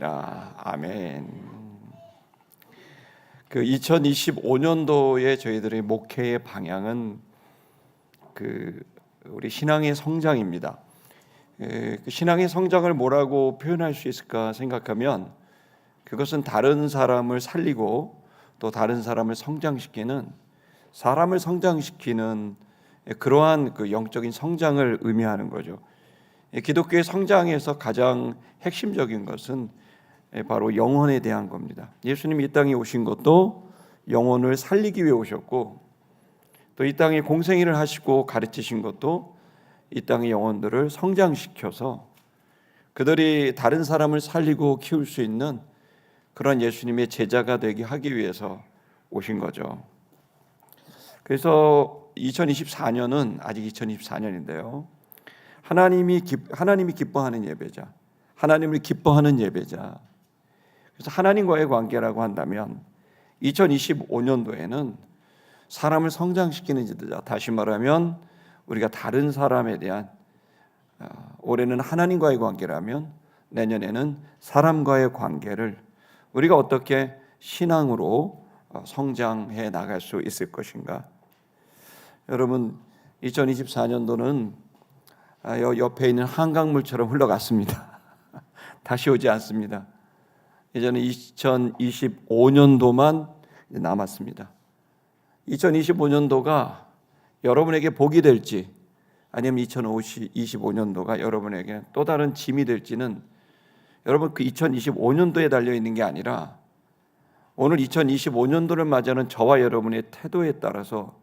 아멘. 2025년도에 저희들의 목회의 방향은 우리 신앙의 성장입니다. 신앙의 성장을 뭐라고 표현할 수 있을까 생각하면 그것은 다른 사람을 살리고 또 다른 사람을 성장시키는, 사람을 성장시키는 그러한 영적인 성장을 의미하는 거죠. 기독교의 성장에서 가장 핵심적인 것은 바로 영혼에 대한 겁니다. 예수님이 이 땅에 오신 것도 영혼을 살리기 위해 오셨고, 또 이 땅에 공생애를 하시고 가르치신 것도 이 땅의 영혼들을 성장시켜서 그들이 다른 사람을 살리고 키울 수 있는 그런 예수님의 제자가 되게 하기 위해서 오신 거죠. 그래서 2024년은 아직 2024년인데요. 하나님이 기뻐하는 예배자, 하나님을 기뻐하는 예배자. 그래서 하나님과의 관계라고 한다면 2025년도에는 사람을 성장시키는 지도자, 다시 말하면 우리가 다른 사람에 대한, 올해는 하나님과의 관계라면 내년에는 사람과의 관계를 우리가 어떻게 신앙으로 성장해 나갈 수 있을 것인가. 여러분, 2024년도는 옆에 있는 한강물처럼 흘러갔습니다. 다시 오지 않습니다. 이제는 2025년도만 남았습니다. 2025년도가 여러분에게 복이 될지 아니면 2025년도가 여러분에게 또 다른 짐이 될지는 여러분 그 2025년도에 달려있는 게 아니라 오늘 2025년도를 맞이하는 저와 여러분의 태도에 따라서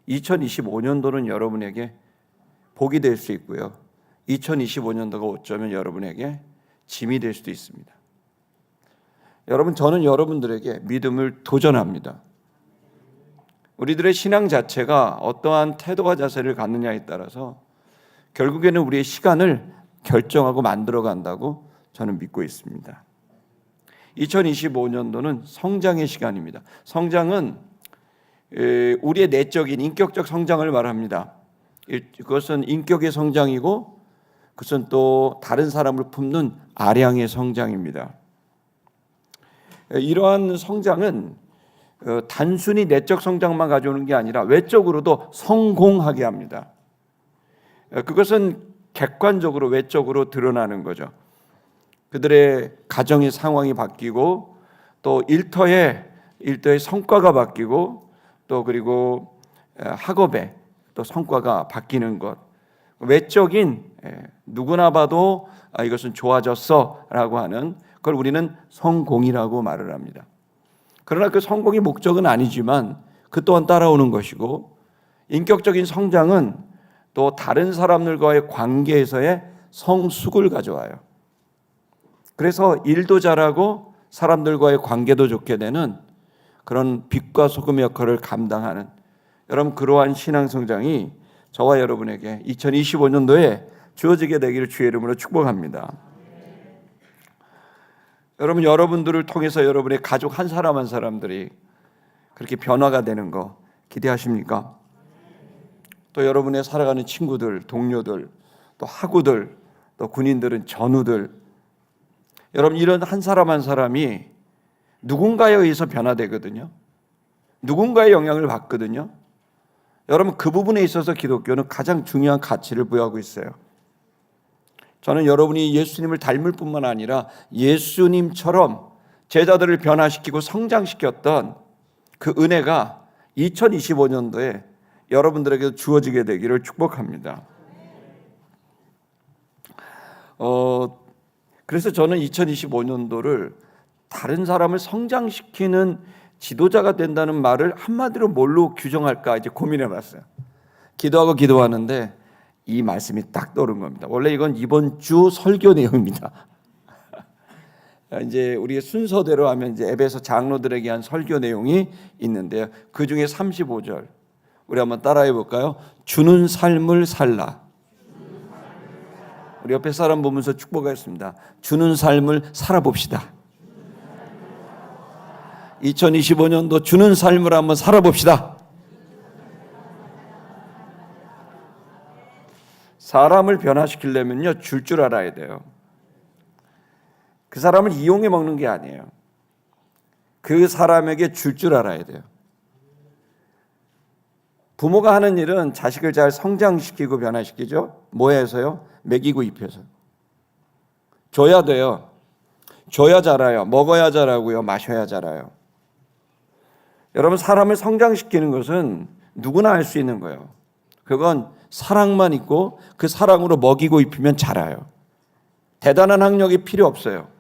2025년도는 여러분에게 복이 될 수 있고요, 2025년도가 어쩌면 여러분에게 짐이 될 수도 있습니다. 여러분, 저는 여러분들에게 믿음을 도전합니다. 우리들의 신앙 자체가 어떠한 태도와 자세를 갖느냐에 따라서 결국에는 우리의 시간을 결정하고 만들어 간다고 저는 믿고 있습니다. 2025년도는 성장의 시간입니다. 성장은 우리의 내적인 인격적 성장을 말합니다. 그것은 인격의 성장이고 그것은 또 다른 사람을 품는 아량의 성장입니다. 이러한 성장은 단순히 내적 성장만 가져오는 게 아니라 외적으로도 성공하게 합니다. 그것은 객관적으로 외적으로 드러나는 거죠. 그들의 가정의 상황이 바뀌고 또 일터의 성과가 바뀌고 또 그리고 학업의 또 성과가 바뀌는 것, 외적인 누구나 봐도 이것은 좋아졌어라고 하는 그걸 우리는 성공이라고 말을 합니다. 그러나 그 성공이 목적은 아니지만 그 또한 따라오는 것이고, 인격적인 성장은 또 다른 사람들과의 관계에서의 성숙을 가져와요. 그래서 일도 잘하고 사람들과의 관계도 좋게 되는 그런 빛과 소금의 역할을 감당하는, 여러분 그러한 신앙 성장이 저와 여러분에게 2025년도에 주어지게 되기를 주의 이름으로 축복합니다. 여러분, 여러분들을 통해서 여러분의 가족 한 사람 한 사람들이 그렇게 변화가 되는 거 기대하십니까? 또 여러분의 살아가는 친구들, 동료들, 또 학우들, 또 군인들은 전우들, 여러분 이런 한 사람 한 사람이 누군가에 의해서 변화되거든요. 누군가의 영향을 받거든요. 여러분 그 부분에 있어서 기독교는 가장 중요한 가치를 부여하고 있어요. 저는 여러분이 예수님을 닮을 뿐만 아니라 예수님처럼 제자들을 변화시키고 성장시켰던 그 은혜가 2025년도에 여러분들에게 주어지게 되기를 축복합니다. 그래서 저는 2025년도를 다른 사람을 성장시키는 지도자가 된다는 말을 한마디로 뭘로 규정할까 이제 고민해 봤어요. 기도하는데 이 말씀이 딱 떠오른 겁니다. 원래 이건 이번 주 설교 내용입니다. 이제 우리의 순서대로 하면 이제 앱에서 장로들에게 한 설교 내용이 있는데요. 그 중에 35절 우리 한번 따라해 볼까요? 주는 삶을 살라. 우리 옆에 사람 보면서 축복하겠습니다. 주는 삶을 살아봅시다. 2025년도 주는 삶을 한번 살아봅시다. 사람을 변화시키려면요 줄 알아야 돼요. 그 사람을 이용해 먹는 게 아니에요. 그 사람에게 줄 줄 알아야 돼요. 부모가 하는 일은 자식을 잘 성장시키고 변화시키죠. 뭐 해서요? 먹이고 입혀서. 줘야 돼요. 줘야 자라요. 먹어야 자라고요. 마셔야 자라요. 여러분, 사람을 성장시키는 것은 누구나 할 수 있는 거예요. 그건 사랑만 있고 그 사랑으로 먹이고 입히면 자라요. 대단한 학력이 필요 없어요.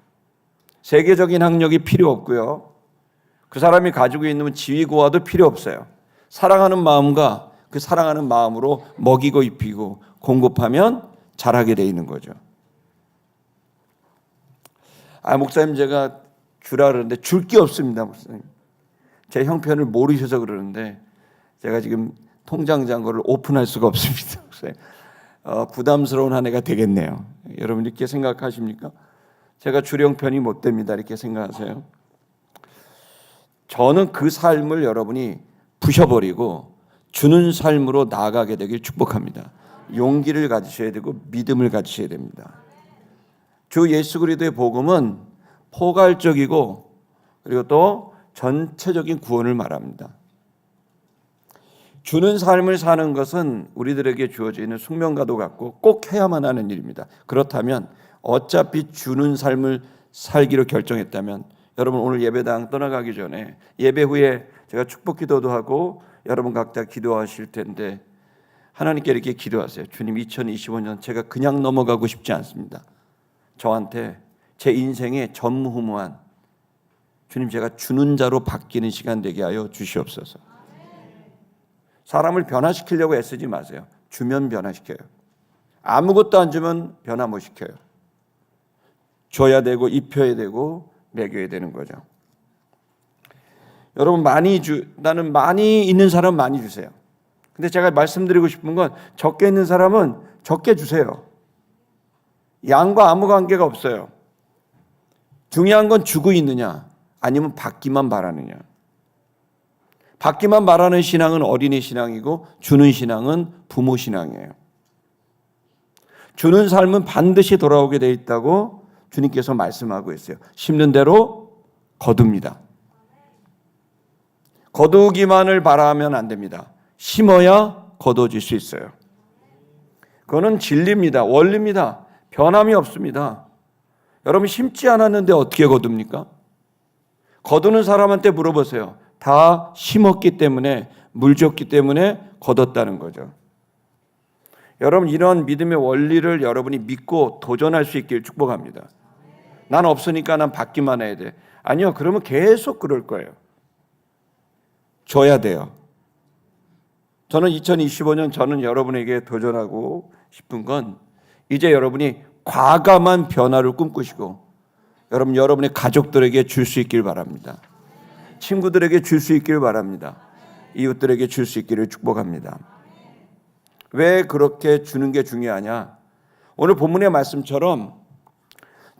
세계적인 학력이 필요 없고요. 그 사람이 가지고 있는 지위고하도 필요 없어요. 사랑하는 마음과 그 사랑하는 마음으로 먹이고 입히고 공급하면 자라게 돼 있는 거죠. 목사님, 제가 주라 그러는데 줄 게 없습니다, 목사님. 제 형편을 모르셔서 그러는데 제가 지금 통장 잔고를 오픈할 수가 없습니다. 목사님. 부담스러운 한 해가 되겠네요. 여러분 이렇게 생각하십니까? 제가 줄 형편이 못 됩니다. 이렇게 생각하세요? 저는 그 삶을 여러분이 부셔버리고 주는 삶으로 나아가게 되길 축복합니다. 용기를 가지셔야 되고 믿음을 가지셔야 됩니다. 주 예수 그리스도의 복음은 포괄적이고 그리고 또 전체적인 구원을 말합니다. 주는 삶을 사는 것은 우리들에게 주어져 있는 숙명과도 같고 꼭 해야만 하는 일입니다. 그렇다면 어차피 주는 삶을 살기로 결정했다면 여러분, 오늘 예배당 떠나가기 전에 예배 후에 제가 축복 기도도 하고 여러분 각자 기도하실 텐데 하나님께 이렇게 기도하세요. 주님, 2025년 제가 그냥 넘어가고 싶지 않습니다. 저한테 제 인생의 전무후무한 주님, 제가 주는 자로 바뀌는 시간 되게 하여 주시옵소서. 사람을 변화시키려고 애쓰지 마세요. 주면 변화시켜요. 아무것도 안 주면 변화 못 시켜요. 줘야 되고 입혀야 되고 먹여야 되는 거죠. 여러분, 나는 많이 있는 사람 많이 주세요. 근데 제가 말씀드리고 싶은 건 적게 있는 사람은 적게 주세요. 양과 아무 관계가 없어요. 중요한 건 주고 있느냐 아니면 받기만 바라느냐. 받기만 바라는 신앙은 어린이 신앙이고 주는 신앙은 부모 신앙이에요. 주는 삶은 반드시 돌아오게 돼 있다고 주님께서 말씀하고 있어요. 심는 대로 거둡니다. 거두기만을 바라면 안 됩니다. 심어야 거둬질 수 있어요. 그거는 진리입니다. 원리입니다. 변함이 없습니다. 여러분, 심지 않았는데 어떻게 거둡니까? 거두는 사람한테 물어보세요. 다 심었기 때문에, 물 줬기 때문에 거뒀다는 거죠. 여러분, 이런 믿음의 원리를 여러분이 믿고 도전할 수 있길 축복합니다. 난 없으니까 난 받기만 해야 돼. 아니요, 그러면 계속 그럴 거예요. 줘야 돼요. 저는 2025년 저는 여러분에게 도전하고 싶은 건 이제 여러분이 과감한 변화를 꿈꾸시고 여러분의 가족들에게 줄 수 있길 바랍니다. 친구들에게 줄 수 있길 바랍니다. 이웃들에게 줄 수 있기를 축복합니다. 왜 그렇게 주는 게 중요하냐? 오늘 본문의 말씀처럼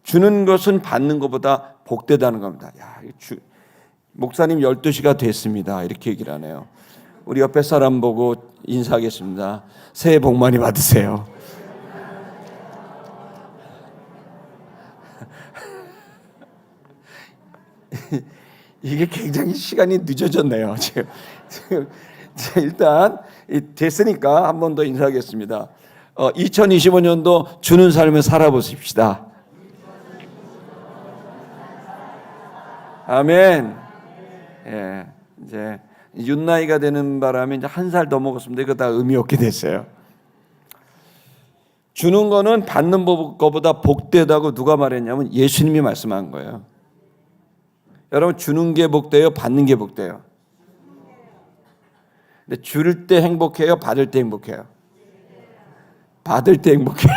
주는 것은 받는 것보다 복되다는 겁니다. 목사님 12시가 됐습니다. 이렇게 얘기를 하네요. 우리 옆에 사람 보고 인사하겠습니다. 새해 복 많이 받으세요. 이게 굉장히 시간이 늦어졌네요. 지금 일단 됐으니까 한 번 더 인사하겠습니다. 2025년도 주는 삶을 살아보십시다. 아멘. 예, 이제 윤나이가 되는 바람에 이제 한 살 더 먹었습니다. 이거 다 의미 없게 됐어요. 주는 거는 받는 것보다 복되다고 누가 말했냐면 예수님이 말씀한 거예요. 여러분, 주는 게 복돼요? 받는 게 복돼요? 근데 줄 때 행복해요? 받을 때 행복해요? 받을 때 행복해요.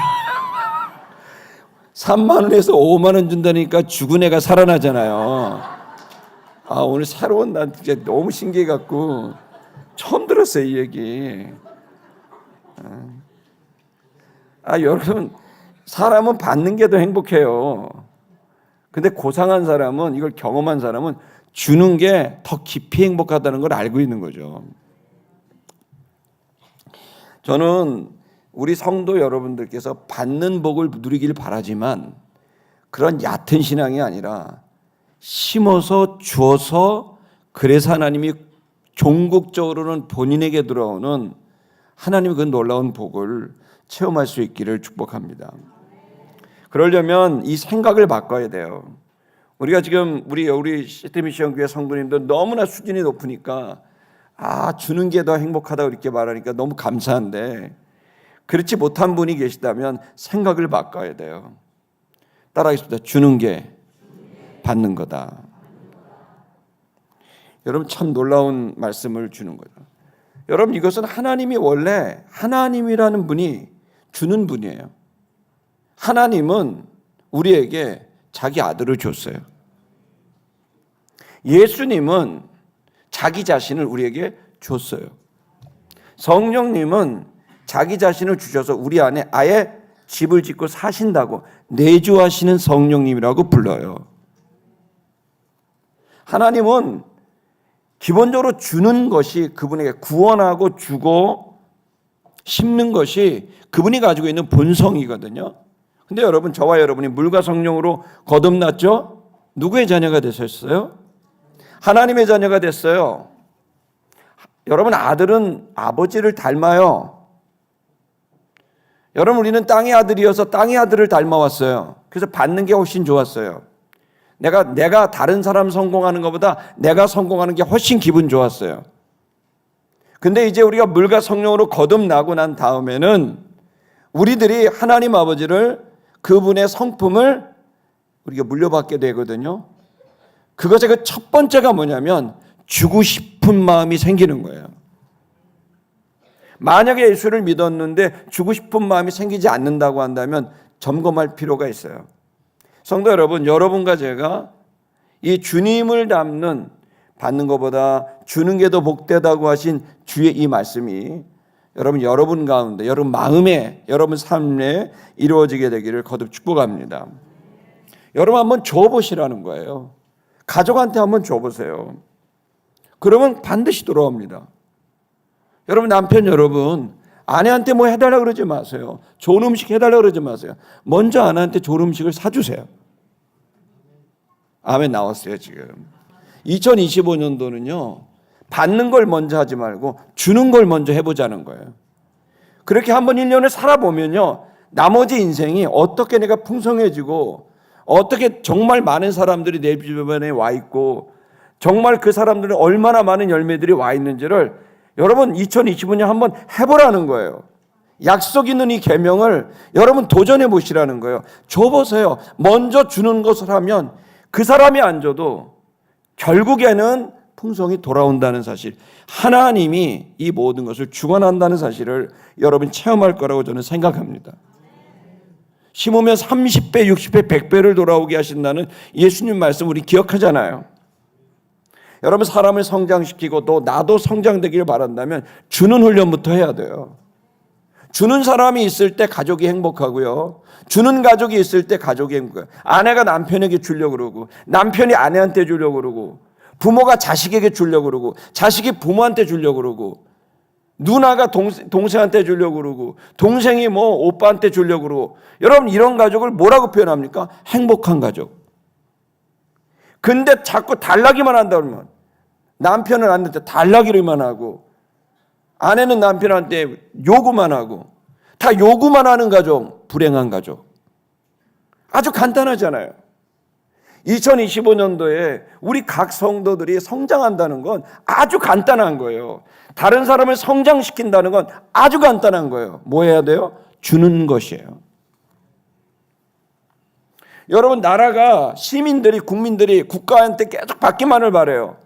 3만 원에서 5만 원 준다니까 죽은 애가 살아나잖아요. 오늘 새로운, 난 진짜 너무 신기해 갖고 처음 들었어요, 이 얘기. 여러분, 사람은 받는 게 더 행복해요. 근데 고상한 사람은, 이걸 경험한 사람은 주는 게 더 깊이 행복하다는 걸 알고 있는 거죠. 저는 우리 성도 여러분들께서 받는 복을 누리길 바라지만 그런 얕은 신앙이 아니라 심어서 주어서 그래서 하나님이 종국적으로는 본인에게 들어오는 하나님의 그 놀라운 복을 체험할 수 있기를 축복합니다. 그러려면 이 생각을 바꿔야 돼요. 우리가 지금 우리 시스템미션교회 성도님들 너무나 수준이 높으니까 주는 게 더 행복하다고 이렇게 말하니까 너무 감사한데, 그렇지 못한 분이 계시다면 생각을 바꿔야 돼요. 따라하겠습니다. 주는 게 받는 거다. 여러분, 참 놀라운 말씀을 주는 거죠. 여러분, 이것은 하나님이 원래 하나님이라는 분이 주는 분이에요. 하나님은 우리에게 자기 아들을 줬어요. 예수님은 자기 자신을 우리에게 줬어요. 성령님은 자기 자신을 주셔서 우리 안에 아예 집을 짓고 사신다고 내주하시는 성령님이라고 불러요. 하나님은 기본적으로 주는 것이, 그분에게 구원하고 주고 심는 것이 그분이 가지고 있는 본성이거든요. 근데 여러분, 저와 여러분이 물과 성령으로 거듭났죠? 누구의 자녀가 되셨어요? 하나님의 자녀가 됐어요. 여러분, 아들은 아버지를 닮아요. 여러분, 우리는 땅의 아들이어서 땅의 아들을 닮아왔어요. 그래서 받는 게 훨씬 좋았어요. 내가 다른 사람 성공하는 것보다 내가 성공하는 게 훨씬 기분 좋았어요. 근데 이제 우리가 물과 성령으로 거듭나고 난 다음에는 우리들이 하나님 아버지를, 그분의 성품을 우리가 물려받게 되거든요. 그것의 그 첫 번째가 뭐냐면 주고 싶은 마음이 생기는 거예요. 만약에 예수를 믿었는데 주고 싶은 마음이 생기지 않는다고 한다면 점검할 필요가 있어요. 성도 여러분, 여러분과 제가 이 주님을 닮는, 받는 것보다 주는 게 더 복되다고 하신 주의 이 말씀이 여러분 가운데, 여러분 마음에, 여러분 삶에 이루어지게 되기를 거듭 축복합니다. 여러분 한번 줘보시라는 거예요. 가족한테 한번 줘보세요. 그러면 반드시 돌아옵니다. 여러분, 남편 여러분, 아내한테 뭐 해달라 그러지 마세요. 좋은 음식 해달라 그러지 마세요. 먼저 아내한테 좋은 음식을 사주세요. 아멘. 나왔어요 지금. 2025년도는요 받는 걸 먼저 하지 말고 주는 걸 먼저 해보자는 거예요. 그렇게 한번 1년을 살아보면요, 나머지 인생이 어떻게 내가 풍성해지고, 어떻게 정말 많은 사람들이 내 주변에 와 있고, 정말 그 사람들은 얼마나 많은 열매들이 와 있는지를 여러분 2025년 한번 해보라는 거예요. 약속 있는 이 계명을 여러분 도전해 보시라는 거예요. 줘보세요. 먼저 주는 것을 하면 그 사람이 안 줘도 결국에는 풍성이 돌아온다는 사실, 하나님이 이 모든 것을 주관한다는 사실을 여러분 체험할 거라고 저는 생각합니다. 심으면 30배, 60배, 100배를 돌아오게 하신다는 예수님 말씀 우리 기억하잖아요. 여러분, 사람을 성장시키고 또 나도 성장되기를 바란다면 주는 훈련부터 해야 돼요. 주는 사람이 있을 때 가족이 행복하고요, 주는 가족이 있을 때 가족이 행복해요. 아내가 남편에게 주려고 그러고, 남편이 아내한테 주려고 그러고, 부모가 자식에게 주려고 그러고, 자식이 부모한테 주려고 그러고, 누나가 동생한테 주려고 그러고, 동생이 뭐 오빠한테 주려고 그러고. 여러분, 이런 가족을 뭐라고 표현합니까? 행복한 가족. 근데 자꾸 달라기만 한다 그러면, 남편은 아내한테 달라기만 하고, 아내는 남편한테 요구만 하고, 다 요구만 하는 가족, 불행한 가족. 아주 간단하잖아요. 2025년도에 우리 각 성도들이 성장한다는 건 아주 간단한 거예요. 다른 사람을 성장시킨다는 건 아주 간단한 거예요. 뭐 해야 돼요? 주는 것이에요. 여러분, 나라가, 시민들이, 국민들이 국가한테 계속 받기만을 바라요.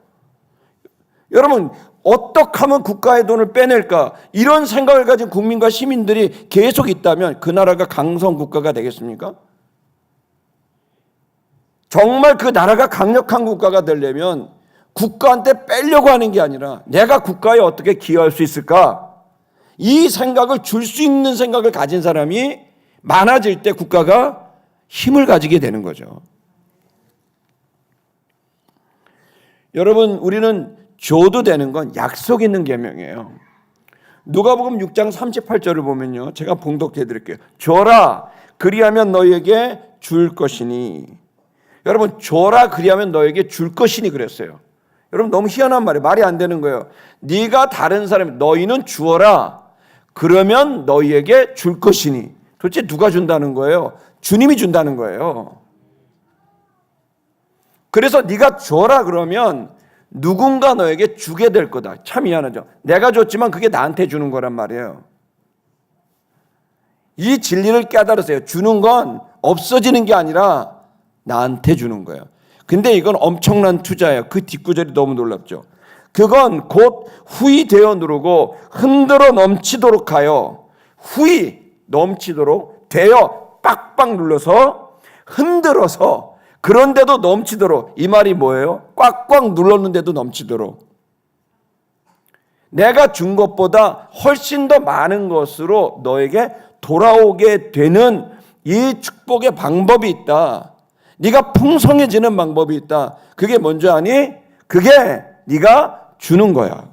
여러분, 어떻게 하면 국가의 돈을 빼낼까, 이런 생각을 가진 국민과 시민들이 계속 있다면 그 나라가 강성 국가가 되겠습니까? 정말 그 나라가 강력한 국가가 되려면 국가한테 빼려고 하는 게 아니라 내가 국가에 어떻게 기여할 수 있을까, 이 생각을, 줄 수 있는 생각을 가진 사람이 많아질 때 국가가 힘을 가지게 되는 거죠. 여러분, 우리는 줘도 되는 건 약속 있는 계명이에요. 누가복음 6장 38절을 보면요, 제가 봉독해 드릴게요. 줘라, 그리하면 너희에게 줄 것이니. 여러분, 줘라 그리하면 너에게 줄 것이니 그랬어요. 여러분, 너무 희한한 말이에요. 말이 안 되는 거예요. 네가 다른 사람, 너희는 주어라 그러면 너희에게 줄 것이니. 도대체 누가 준다는 거예요? 주님이 준다는 거예요. 그래서 네가 줘라 그러면 누군가 너에게 주게 될 거다. 참 희한하죠. 내가 줬지만 그게 나한테 주는 거란 말이에요. 이 진리를 깨달으세요. 주는 건 없어지는 게 아니라 나한테 주는 거예요. 근데 이건 엄청난 투자예요. 그 뒷구절이 너무 놀랍죠. 그건 곧 후히 되어 누르고 흔들어 넘치도록 하여, 후히 넘치도록 되어 빡빡 눌러서 흔들어서, 그런데도 넘치도록. 이 말이 뭐예요? 꽉꽉 눌렀는데도 넘치도록. 내가 준 것보다 훨씬 더 많은 것으로 너에게 돌아오게 되는 이 축복의 방법이 있다. 네가 풍성해지는 방법이 있다. 그게 뭔지 아니? 그게 네가 주는 거야.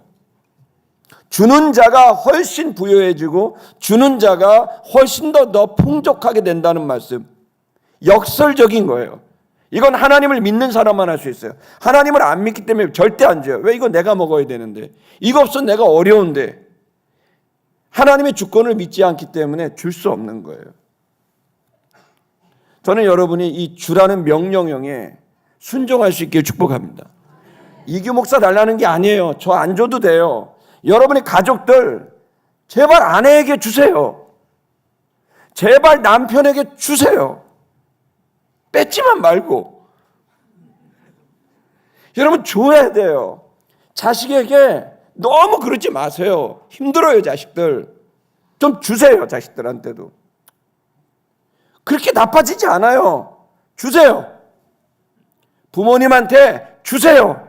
주는 자가 훨씬 부유해지고 주는 자가 훨씬 더 풍족하게 된다는 말씀. 역설적인 거예요. 이건 하나님을 믿는 사람만 할 수 있어요. 하나님을 안 믿기 때문에 절대 안 줘요. 왜? 이거 내가 먹어야 되는데, 이거 없으면 내가 어려운데. 하나님의 주권을 믿지 않기 때문에 줄 수 없는 거예요. 저는 여러분이 이 주라는 명령형에 순종할 수 있게 축복합니다. 이규 목사 달라는 게 아니에요. 저 안 줘도 돼요. 여러분의 가족들 제발 아내에게 주세요. 제발 남편에게 주세요. 뺏지만 말고. 여러분, 줘야 돼요. 자식에게 너무 그러지 마세요. 힘들어요, 자식들. 좀 주세요, 자식들한테도. 그렇게 나빠지지 않아요. 주세요. 부모님한테 주세요.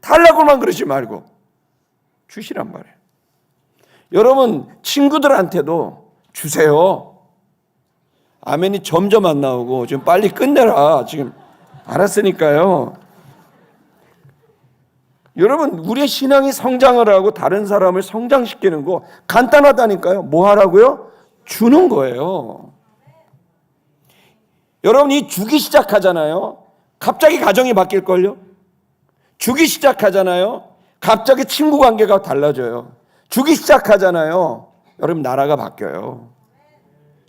달라고만 그러지 말고 주시란 말이에요. 여러분, 친구들한테도 주세요. 아멘이 점점 안 나오고 좀 빨리 끝내라. 지금 알았으니까요. 여러분, 우리의 신앙이 성장을 하고 다른 사람을 성장시키는 거 간단하다니까요. 뭐 하라고요? 주는 거예요. 여러분이 주기 시작하잖아요. 갑자기 가정이 바뀔걸요? 주기 시작하잖아요. 갑자기 친구 관계가 달라져요. 주기 시작하잖아요. 여러분, 나라가 바뀌어요.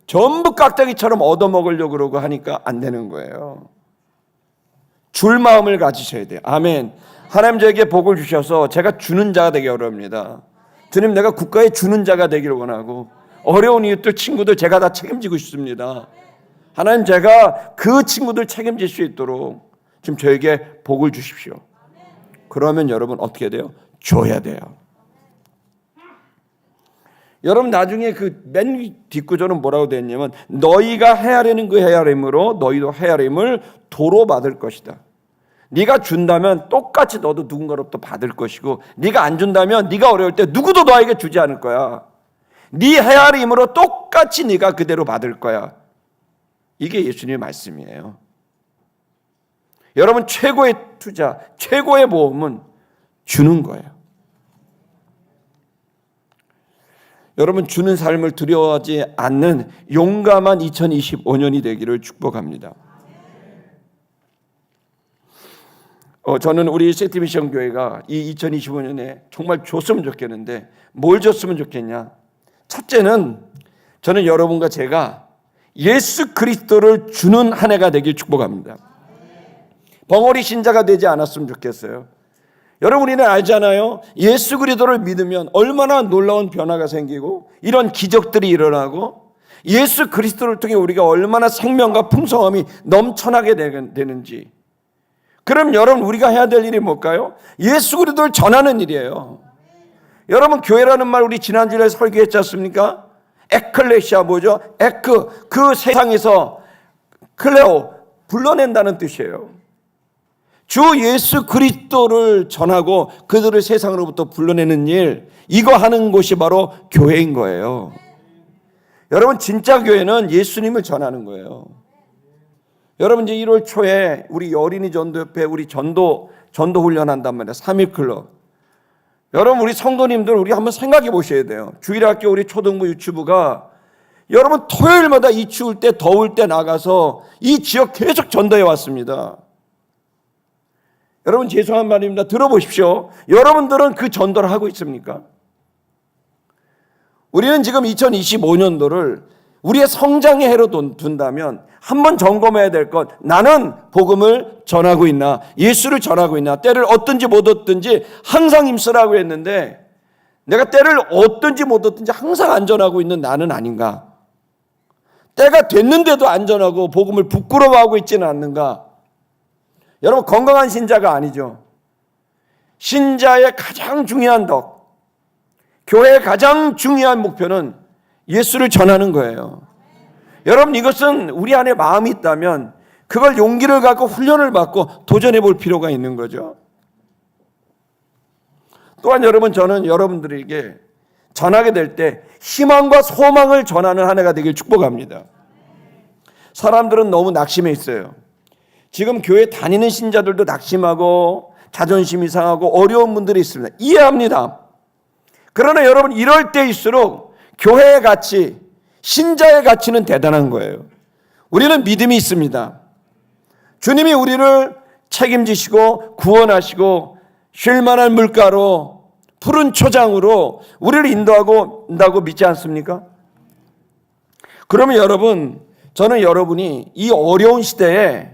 전부 깍두기처럼 얻어먹으려고 그러고 하니까 안 되는 거예요. 줄 마음을 가지셔야 돼요. 아멘. 하나님 저에게 복을 주셔서 제가 주는 자가 되기 어렵니다. 주님, 내가 국가에 주는 자가 되기를 원하고 어려운 이웃들, 친구들 제가 다 책임지고 싶습니다. 하나님, 제가 그 친구들 책임질 수 있도록 지금 저에게 복을 주십시오. 그러면 여러분 어떻게 돼요? 줘야 돼요. 여러분, 나중에 그 맨 뒷구절은 뭐라고 되어 있냐면 너희가 헤아리는 그 헤아림으로 너희도 헤아림을 도로 받을 것이다. 네가 준다면 똑같이 너도 누군가로부터 받을 것이고, 네가 안 준다면 네가 어려울 때 누구도 너에게 주지 않을 거야. 네 헤아림으로 똑같이 네가 그대로 받을 거야. 이게 예수님의 말씀이에요. 여러분, 최고의 투자, 최고의 모험은 주는 거예요. 여러분, 주는 삶을 두려워하지 않는 용감한 2025년이 되기를 축복합니다. 저는 우리 세티미션 교회가 이 2025년에 정말 줬으면 좋겠는데 뭘 줬으면 좋겠냐? 첫째는 저는 여러분과 제가 예수 그리스도를 주는 한 해가 되길 축복합니다. 벙어리 신자가 되지 않았으면 좋겠어요. 여러분, 우리는 알잖아요. 예수 그리스도를 믿으면 얼마나 놀라운 변화가 생기고 이런 기적들이 일어나고 예수 그리스도를 통해 우리가 얼마나 생명과 풍성함이 넘쳐나게 되는지. 그럼 여러분, 우리가 해야 될 일이 뭘까요? 예수 그리스도를 전하는 일이에요. 여러분, 교회라는 말 우리 지난주에 설교했지 않습니까? 에클레시아 뭐죠? 에크, 그 세상에서 클레오, 불러낸다는 뜻이에요. 주 예수 그리스도를 전하고 그들을 세상으로부터 불러내는 일, 이거 하는 곳이 바로 교회인 거예요. 여러분, 진짜 교회는 예수님을 전하는 거예요. 여러분, 이제 1월 초에 우리 어린이 전도협회 우리 전도 훈련한단 말이에요. 3.1 클럽. 여러분, 우리 성도님들 우리 한번 생각해 보셔야 돼요. 주일학교 우리 초등부 유치부가 여러분 토요일마다 이 추울 때 더울 때 나가서 이 지역 계속 전도해 왔습니다. 여러분 죄송한 말입니다. 들어보십시오. 여러분들은 그 전도를 하고 있습니까? 우리는 지금 2025년도를 우리의 성장의 해로 둔다면 한번 점검해야 될 것, 나는 복음을 전하고 있나, 예수를 전하고 있나, 때를 얻든지 못 얻든지 항상 힘쓰라고 했는데 내가 때를 얻든지 못 얻든지 항상 안전하고 있는 나는 아닌가? 때가 됐는데도 안전하고 복음을 부끄러워하고 있지는 않는가? 여러분 건강한 신자가 아니죠. 신자의 가장 중요한 덕, 교회의 가장 중요한 목표는 예수를 전하는 거예요. 여러분 이것은 우리 안에 마음이 있다면 그걸 용기를 갖고 훈련을 받고 도전해 볼 필요가 있는 거죠. 또한 여러분 저는 여러분들에게 전하게 될 때 희망과 소망을 전하는 한 해가 되길 축복합니다. 사람들은 너무 낙심해 있어요. 지금 교회 다니는 신자들도 낙심하고 자존심이 상하고 어려운 분들이 있습니다. 이해합니다. 그러나 여러분 이럴 때일수록 교회의 가치, 신자의 가치는 대단한 거예요. 우리는 믿음이 있습니다. 주님이 우리를 책임지시고 구원하시고 쉴만한 물가로 푸른 초장으로 우리를 인도하고 믿지 않습니까? 그러면 여러분, 저는 여러분이 이 어려운 시대에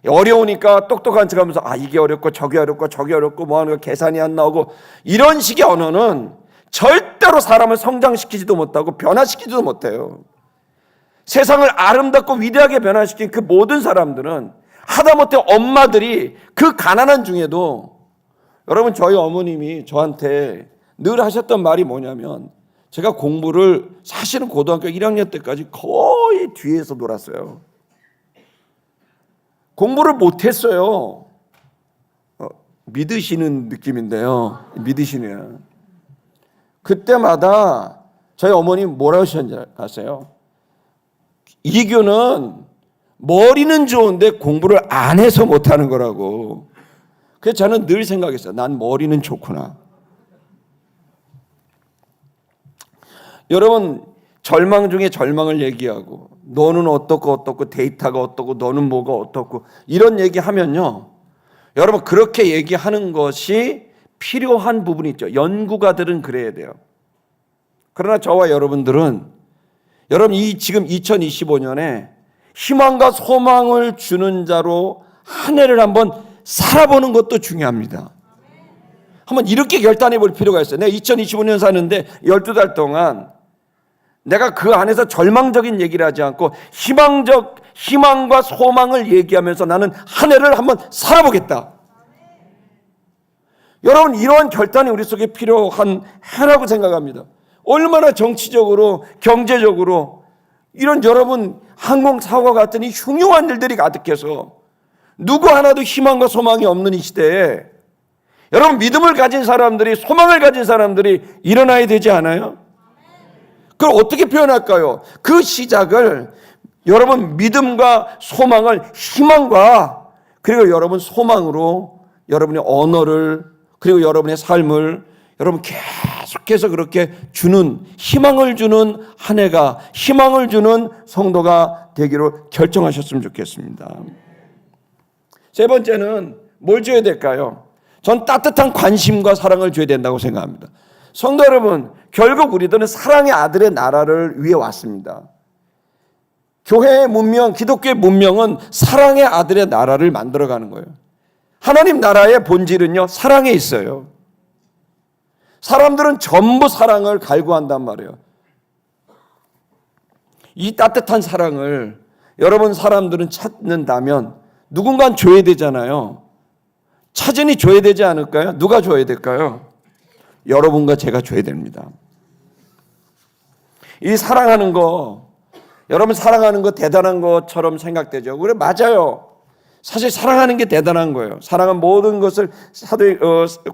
어려우니까 똑똑한 척하면서 이게 어렵고 저게 어렵고 저게 어렵고 뭐하는 거 계산이 안 나오고 이런 식의 언어는 절대로 사람을 성장시키지도 못하고 변화시키지도 못해요. 세상을 아름답고 위대하게 변화시킨 그 모든 사람들은 하다못해 엄마들이 그 가난한 중에도, 여러분 저희 어머님이 저한테 늘 하셨던 말이 뭐냐면, 제가 공부를 사실은 고등학교 1학년 때까지 거의 뒤에서 놀았어요. 공부를 못했어요. 믿으시는 느낌인데요. 믿으시네요. 그때마다 저희 어머님 뭐라고 하셨는지 아세요? 이교는 머리는 좋은데 공부를 안 해서 못하는 거라고. 그래서 저는 늘 생각했어요. 난 머리는 좋구나. 여러분 절망 중에 절망을 얘기하고 너는 어떻고 데이터가 어떻고 너는 뭐가 어떻고 이런 얘기하면요, 여러분 그렇게 얘기하는 것이 필요한 부분이 있죠. 연구가들은 그래야 돼요. 그러나 저와 여러분들은 여러분 이 지금 2025년에 희망과 소망을 주는 자로 한 해를 한번 살아보는 것도 중요합니다. 한번 이렇게 결단해 볼 필요가 있어요. 내가 2025년 사는데 12달 동안 내가 그 안에서 절망적인 얘기를 하지 않고 희망과 소망을 얘기하면서 나는 한 해를 한번 살아보겠다. 여러분 이러한 결단이 우리 속에 필요한 해라고 생각합니다. 얼마나 정치적으로 경제적으로 이런 여러분 항공사고와 같은 이 흉흉한 일들이 가득해서 누구 하나도 희망과 소망이 없는 이 시대에 여러분 믿음을 가진 사람들이, 소망을 가진 사람들이 일어나야 되지 않아요? 그걸 어떻게 표현할까요? 그 시작을 여러분 믿음과 소망을 희망과 그리고 여러분 소망으로 여러분의 언어를 그리고 여러분의 삶을 여러분 계속해서 그렇게 주는, 희망을 주는 한 해가, 희망을 주는 성도가 되기로 결정하셨으면 좋겠습니다. 세 번째는 뭘 줘야 될까요? 전 따뜻한 관심과 사랑을 줘야 된다고 생각합니다. 성도 여러분, 결국 우리들은 사랑의 아들의 나라를 위해 왔습니다. 교회의 문명, 기독교의 문명은 사랑의 아들의 나라를 만들어가는 거예요. 하나님 나라의 본질은요, 사랑에 있어요. 사람들은 전부 사랑을 갈구한단 말이에요. 이 따뜻한 사랑을 여러분 사람들은 찾는다면 누군가는 줘야 되잖아요. 찾으니 줘야 되지 않을까요? 누가 줘야 될까요? 여러분과 제가 줘야 됩니다. 이 사랑하는 거, 여러분 사랑하는 거 대단한 것처럼 생각되죠. 그래 맞아요. 사실 사랑하는 게 대단한 거예요. 사랑은 모든 것을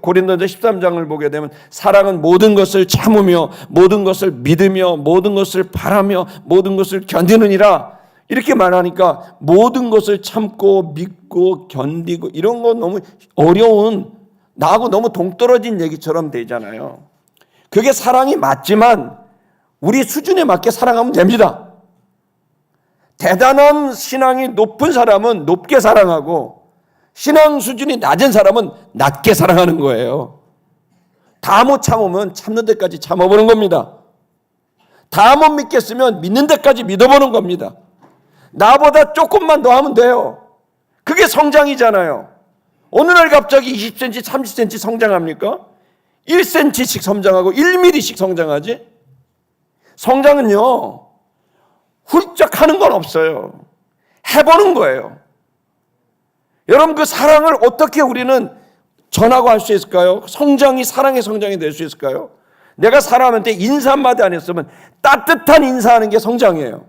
고린도전서 13장을 보게 되면 사랑은 모든 것을 참으며 모든 것을 믿으며 모든 것을 바라며 모든 것을 견디느니라 이렇게 말하니까 모든 것을 참고 믿고 견디고 이런 건 너무 어려운, 나하고 너무 동떨어진 얘기처럼 되잖아요. 그게 사랑이 맞지만 우리 수준에 맞게 사랑하면 됩니다. 대단한 신앙이 높은 사람은 높게 사랑하고 신앙 수준이 낮은 사람은 낮게 사랑하는 거예요. 다 못 참으면 참는 데까지 참아보는 겁니다. 다 못 믿겠으면 믿는 데까지 믿어보는 겁니다. 나보다 조금만 더 하면 돼요. 그게 성장이잖아요. 어느 날 갑자기 20cm, 30cm 성장합니까? 1cm씩 성장하고 1mm씩 성장하지? 성장은요, 훌쩍 하는 건 없어요. 해보는 거예요. 여러분, 그 사랑을 어떻게 우리는 전하고 할 수 있을까요? 성장이 사랑의 성장이 될 수 있을까요? 내가 사람한테 인사 한마디 안 했으면 따뜻한 인사하는 게 성장이에요.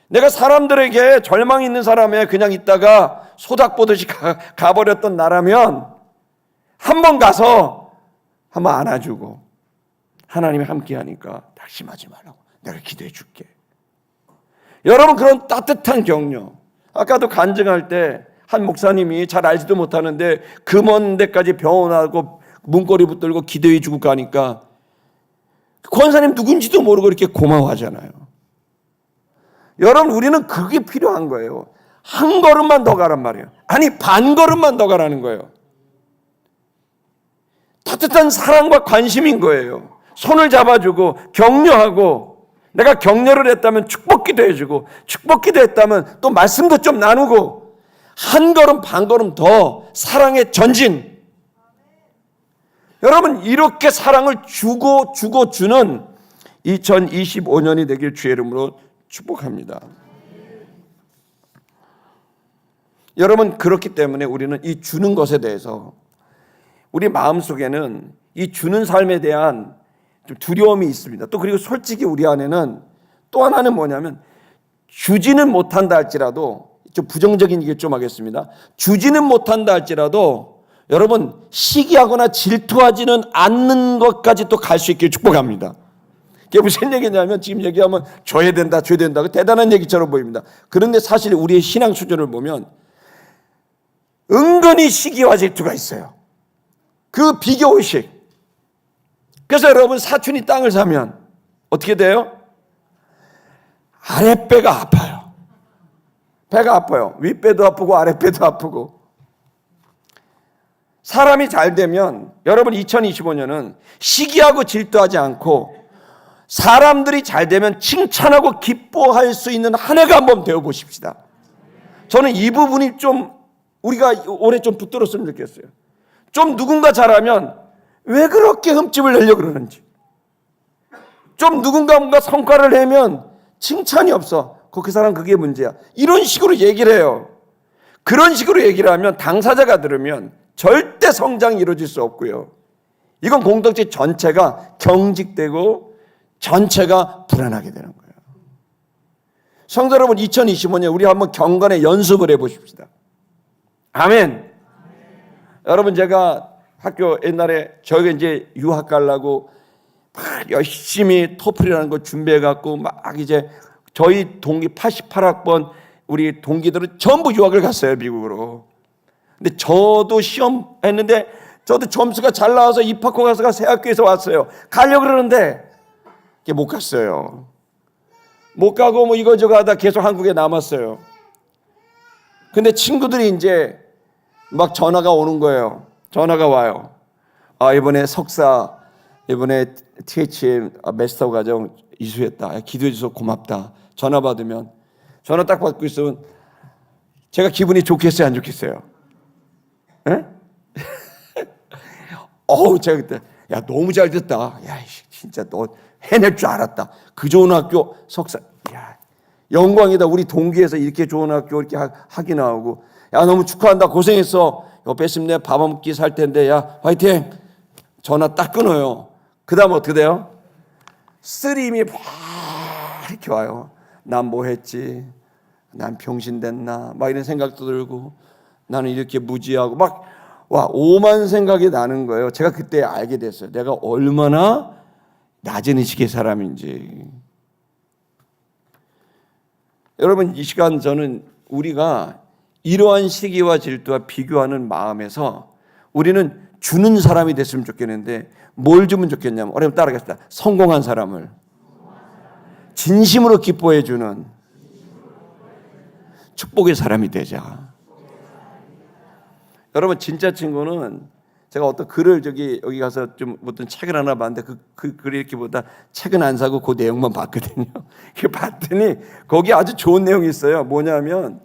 내가 사람들에게 절망 있는 사람에 그냥 있다가 소닥보듯이 가버렸던 나라면 한 번 가서 한번 안아주고 하나님이 함께하니까 낙심하지 말라고 내가 기도해 줄게. 여러분, 그런 따뜻한 격려. 아까도 간증할 때 한 목사님이 잘 알지도 못하는데 그 먼 데까지 병원하고 문고리 붙들고 기도해 주고 가니까 권사님 누군지도 모르고 이렇게 고마워하잖아요. 여러분, 우리는 그게 필요한 거예요. 한 걸음만 더 가란 말이에요. 아니, 반 걸음만 더 가라는 거예요. 따뜻한 사랑과 관심인 거예요. 손을 잡아주고 격려하고, 내가 격려를 했다면 축복기도 해주고, 축복기도 했다면 또 말씀도 좀 나누고, 한 걸음 반 걸음 더 사랑의 전진. 여러분, 이렇게 사랑을 주고 주는 2025년이 되길 주의 이름으로 축복합니다. 여러분, 그렇기 때문에 우리는 이 주는 것에 대해서 우리 마음속에는 이 주는 삶에 대한 좀 두려움이 있습니다. 또 그리고 솔직히 우리 안에는 또 하나는 뭐냐면, 주지는 못한다 할지라도, 좀 부정적인 얘기 좀 하겠습니다. 주지는 못한다 할지라도 여러분, 시기하거나 질투하지는 않는 것까지 또 갈 수 있길 축복합니다. 그게 무슨 얘기냐면, 지금 얘기하면 줘야 된다 대단한 얘기처럼 보입니다. 그런데 사실 우리의 신앙 수준을 보면 은근히 시기와 질투가 있어요. 그 비교의식. 그래서 여러분, 사촌이 땅을 사면 어떻게 돼요? 아랫배가 아파요. 배가 아파요. 윗배도 아프고 아랫배도 아프고. 사람이 잘 되면 여러분, 2025년은 시기하고 질투하지 않고 사람들이 잘 되면 칭찬하고 기뻐할 수 있는 한 해가 한번 되어보십시다. 저는 이 부분이 좀 우리가 올해 좀 붙들었으면 좋겠어요. 좀 누군가 잘하면 왜 그렇게 흠집을 내려고 그러는지, 좀 누군가 뭔가 성과를 내면 칭찬이 없어. 그 사람 그게 문제야. 이런 식으로 얘기를 해요. 그런 식으로 얘기를 하면 당사자가 들으면 절대 성장이 이루어질 수 없고요. 이건 공동체 전체가 경직되고 전체가 불안하게 되는 거예요. 성도 여러분, 2025년 우리 한번 경건의 연습을 해보십시다. 아멘. 여러분, 제가 학교 옛날에 저희가 이제 유학 가려고 막 열심히 토플이라는 거 준비해갖고 막 이제 저희 동기 88학번 우리 동기들은 전부 유학을 갔어요, 미국으로. 근데 저도 시험 했는데 저도 점수가 잘 나와서 입학고 가서 새 학교에서 왔어요. 가려고 그러는데 못 갔어요. 못 가고 뭐 이거저거 하다 계속 한국에 남았어요. 근데 친구들이 이제 막 전화가 오는 거예요. 전화가 와요. 이번에 석사, 이번에 THM 마스터 과정 이수했다. 기도해 줘서 고맙다. 전화 받으면, 전화 딱 받고 있으면 제가 기분이 좋겠어요, 안 좋겠어요? 예? 제가 그때 야, 너무 잘 됐다. 야, 진짜 너 해낼 줄 알았다. 그 좋은 학교 석사, 야, 영광이다. 우리 동기에서 이렇게 좋은 학교 이렇게 학위 나오고, 야, 너무 축하한다. 고생했어. 옆에 있으면 내가 밥 한 끼 살 텐데, 야, 화이팅. 전화 딱 끊어요. 그 다음 어떻게 돼요? 쓰림이 막 이렇게 와요. 난 뭐 했지? 난 병신 됐나? 막 이런 생각도 들고, 나는 이렇게 무지하고 막 오만 생각이 나는 거예요. 제가 그때 알게 됐어요. 내가 얼마나 낮은 의식의 사람인지. 여러분, 이 시간 저는 우리가 이러한 시기와 질투와 비교하는 마음에서 우리는 주는 사람이 됐으면 좋겠는데 뭘 주면 좋겠냐면 어려면 따라가겠습니다. 성공한 사람을 진심으로 기뻐해 주는 축복의 사람이 되자. 여러분 진짜 친구는 제가 어떤 글을 여기 가서 좀 어떤 책을 하나 봤는데 그 글을 이렇게 보다 책은 안 사고 그 내용만 봤거든요. 그 봤더니 거기 아주 좋은 내용이 있어요. 뭐냐면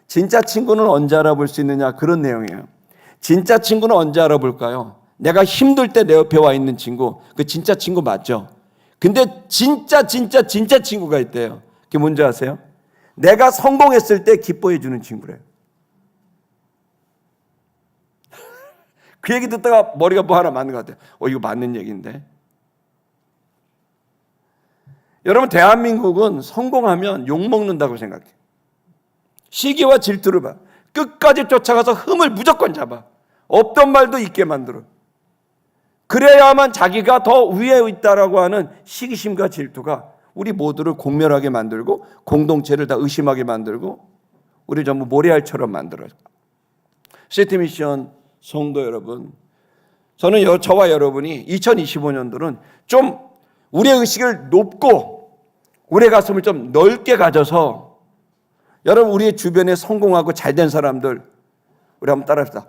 진짜 친구는 언제 알아볼 수 있느냐 그런 내용이에요. 진짜 친구는 언제 알아볼까요? 내가 힘들 때 내 옆에 와 있는 친구, 그 진짜 친구 맞죠? 근데 진짜 친구가 있대요. 그게 뭔지 아세요? 내가 성공했을 때 기뻐해 주는 친구래요. 그 얘기 듣다가 머리가 뭐 하나 맞는 것 같아요. 이거 맞는 얘기인데. 여러분 대한민국은 성공하면 욕먹는다고 생각해요. 시기와 질투를 봐. 끝까지 쫓아가서 흠을 무조건 잡아. 없던 말도 있게 만들어. 그래야만 자기가 더 위에 있다라고 하는 시기심과 질투가 우리 모두를 공멸하게 만들고 공동체를 다 의심하게 만들고 우리 전부 모래알처럼 만들어요. 시티미션 성도 여러분, 저는 저와 여러분이 2025년도는 좀 우리의 의식을 높고 우리의 가슴을 좀 넓게 가져서 여러분 우리의 주변에 성공하고 잘된 사람들 우리 한번 따라합시다.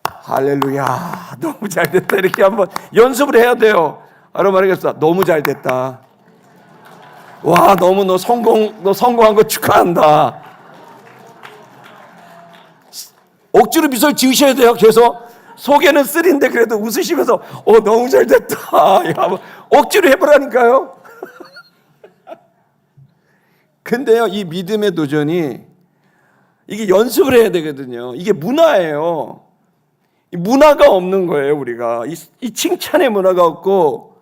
할렐루야, 너무 잘됐다. 이렇게 한번 연습을 해야 돼요. 여러분 말하겠습니다. 너무 잘됐다. 와, 너무 너 성공한 거 축하한다. 억지로 미소를 지으셔야 돼요. 계속 속에는 쓰린데 그래도 웃으시면서 너무 잘됐다. 억지로 해보라니까요. 근데요, 이 믿음의 도전이 이게 연습을 해야 되거든요. 이게 문화예요. 문화가 없는 거예요. 우리가 이 칭찬의 문화가 없고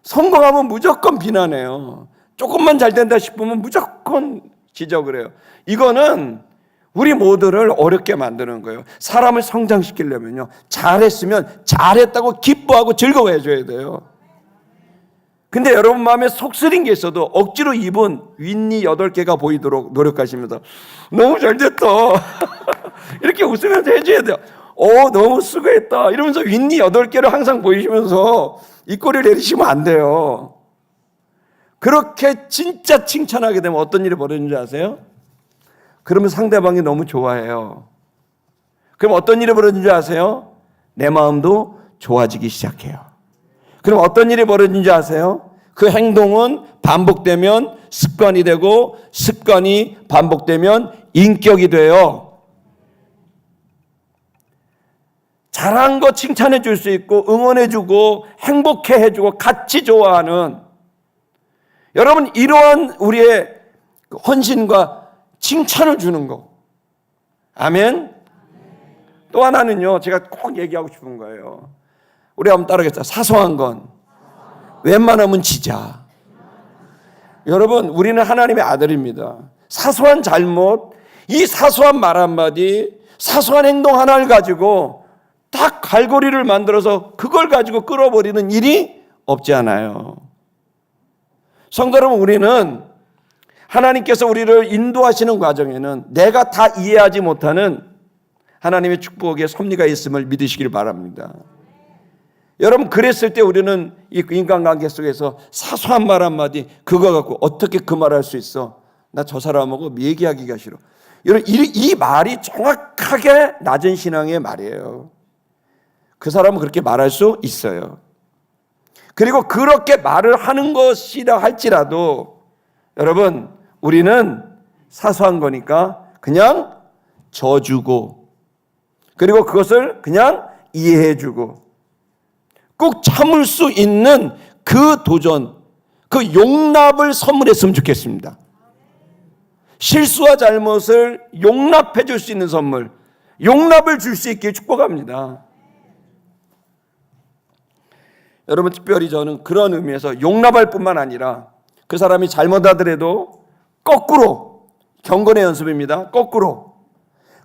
성공하면 무조건 비난해요. 조금만 잘 된다 싶으면 무조건 지적을 해요. 이거는 우리 모두를 어렵게 만드는 거예요. 사람을 성장시키려면요, 잘했으면 잘했다고 기뻐하고 즐거워해 줘야 돼요. 근데 여러분 마음에 속 쓰린 게 있어도 억지로 입은 윗니 8개가 보이도록 노력하시면서 너무 잘됐다 이렇게 웃으면서 해줘야 돼요. 너무 수고했다 이러면서 윗니 8개를 항상 보이시면서 입꼬리를 내리시면 안 돼요. 그렇게 진짜 칭찬하게 되면 어떤 일이 벌어지는지 아세요? 그러면 상대방이 너무 좋아해요. 그럼 어떤 일이 벌어지는지 아세요? 내 마음도 좋아지기 시작해요. 그럼 어떤 일이 벌어지는지 아세요? 그 행동은 반복되면 습관이 되고 습관이 반복되면 인격이 돼요. 잘한 거 칭찬해 줄 수 있고 응원해 주고 행복해 해주고 같이 좋아하는 여러분 이러한 우리의 헌신과 칭찬을 주는 거. 아멘. 또 하나는요, 제가 꼭 얘기하고 싶은 거예요. 우리 한번 따라하겠습니다. 사소한 건 웬만하면 지자. 여러분 우리는 하나님의 아들입니다. 사소한 잘못, 이 사소한 말 한마디, 사소한 행동 하나를 가지고 딱 갈고리를 만들어서 그걸 가지고 끌어버리는 일이 없지 않아요. 성도 여러분, 우리는 하나님께서 우리를 인도하시는 과정에는 내가 다 이해하지 못하는 하나님의 축복의 섭리가 있음을 믿으시길 바랍니다. 여러분 그랬을 때 우리는 이 인간관계 속에서 사소한 말 한마디 그거 갖고 어떻게 그 말할 수 있어? 나 저 사람하고 얘기하기가 싫어. 여러분 이 말이 정확하게 낮은 신앙의 말이에요. 그 사람은 그렇게 말할 수 있어요. 그리고 그렇게 말을 하는 것이라 할지라도 여러분 우리는 사소한 거니까 그냥 져주고 그리고 그것을 그냥 이해해주고 꼭 참을 수 있는 그 도전, 그 용납을 선물했으면 좋겠습니다. 실수와 잘못을 용납해 줄 수 있는 선물, 용납을 줄 수 있게 축복합니다. 여러분 특별히 저는 그런 의미에서 용납할 뿐만 아니라 그 사람이 잘못하더라도 거꾸로 경건의 연습입니다. 거꾸로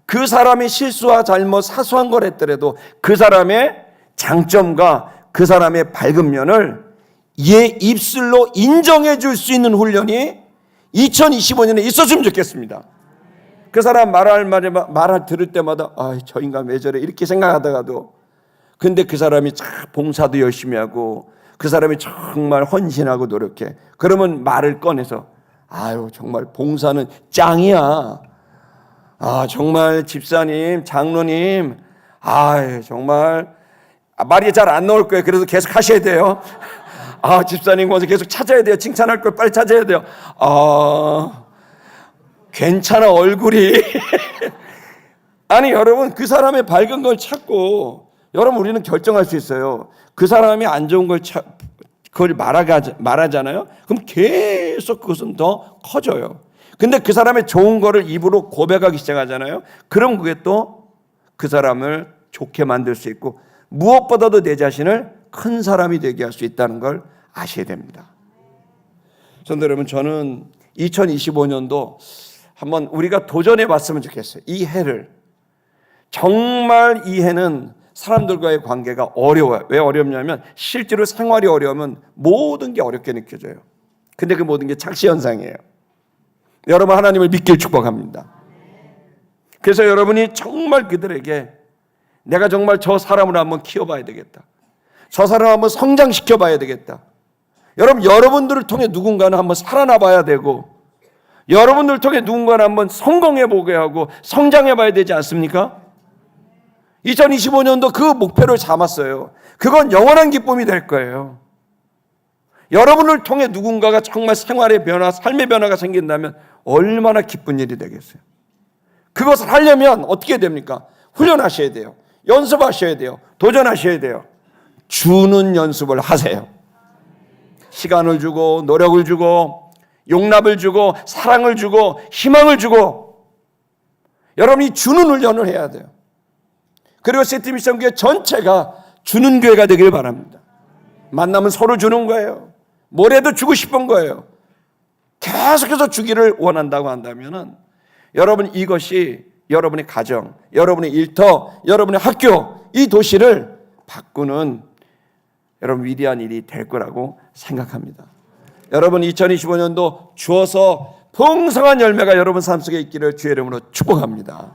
그 사람이 실수와 잘못 사소한 걸 했더라도 그 사람의 장점과 그 사람의 밝은 면을 얘 입술로 인정해 줄 수 있는 훈련이 2025년에 있었으면 좋겠습니다. 그 사람 말을 들을 때마다 저 인간 왜 저래 이렇게 생각하다가도 근데 그 사람이 참 봉사도 열심히 하고 그 사람이 정말 헌신하고 노력해. 그러면 말을 꺼내서 아유 정말 봉사는 짱이야. 아 정말 집사님, 장로님, 아 정말 말이 잘 안 나올 거예요. 그래도 계속 하셔야 돼요. 아 집사님 먼저 계속 찾아야 돼요. 칭찬할 걸 빨리 찾아야 돼요. 아 괜찮아 얼굴이. 아니 여러분 그 사람의 밝은 걸 찾고 여러분 우리는 결정할 수 있어요. 그 사람이 안 좋은 걸 그걸 말하잖아요. 그럼 계속 그것은 더 커져요. 근데 그 사람의 좋은 거를 입으로 고백하기 시작하잖아요. 그럼 그게 또 그 사람을 좋게 만들 수 있고 무엇보다도 내 자신을 큰 사람이 되게 할 수 있다는 걸 아셔야 됩니다. 성도 여러분, 저는 2025년도 한번 우리가 도전해 봤으면 좋겠어요. 이 해를 정말 이 해는 사람들과의 관계가 어려워요. 왜 어렵냐면 실제로 생활이 어려우면 모든 게 어렵게 느껴져요. 근데 그 모든 게 착시현상이에요. 여러분 하나님을 믿길 축복합니다. 그래서 여러분이 정말 그들에게 내가 정말 저 사람을 한번 키워봐야 되겠다. 저 사람을 한번 성장시켜봐야 되겠다. 여러분 여러분들을 통해 누군가는 한번 살아나봐야 되고 여러분들을 통해 누군가는 한번 성공해보게 하고 성장해봐야 되지 않습니까? 2025년도 그 목표를 삼았어요. 그건 영원한 기쁨이 될 거예요. 여러분을 통해 누군가가 정말 생활의 변화, 삶의 변화가 생긴다면 얼마나 기쁜 일이 되겠어요. 그것을 하려면 어떻게 됩니까? 훈련하셔야 돼요. 연습하셔야 돼요. 도전하셔야 돼요. 주는 연습을 하세요. 시간을 주고 노력을 주고 용납을 주고 사랑을 주고 희망을 주고 여러분이 주는 훈련을 해야 돼요. 그리고 세트미션 교회 전체가 주는 교회가 되길 바랍니다. 만나면 서로 주는 거예요. 뭐라도 주고 싶은 거예요. 계속해서 주기를 원한다고 한다면 여러분 이것이 여러분의 가정, 여러분의 일터, 여러분의 학교, 이 도시를 바꾸는 여러분 위대한 일이 될 거라고 생각합니다. 여러분 2025년도 주어서 풍성한 열매가 여러분 삶 속에 있기를 주의 이름으로 축복합니다.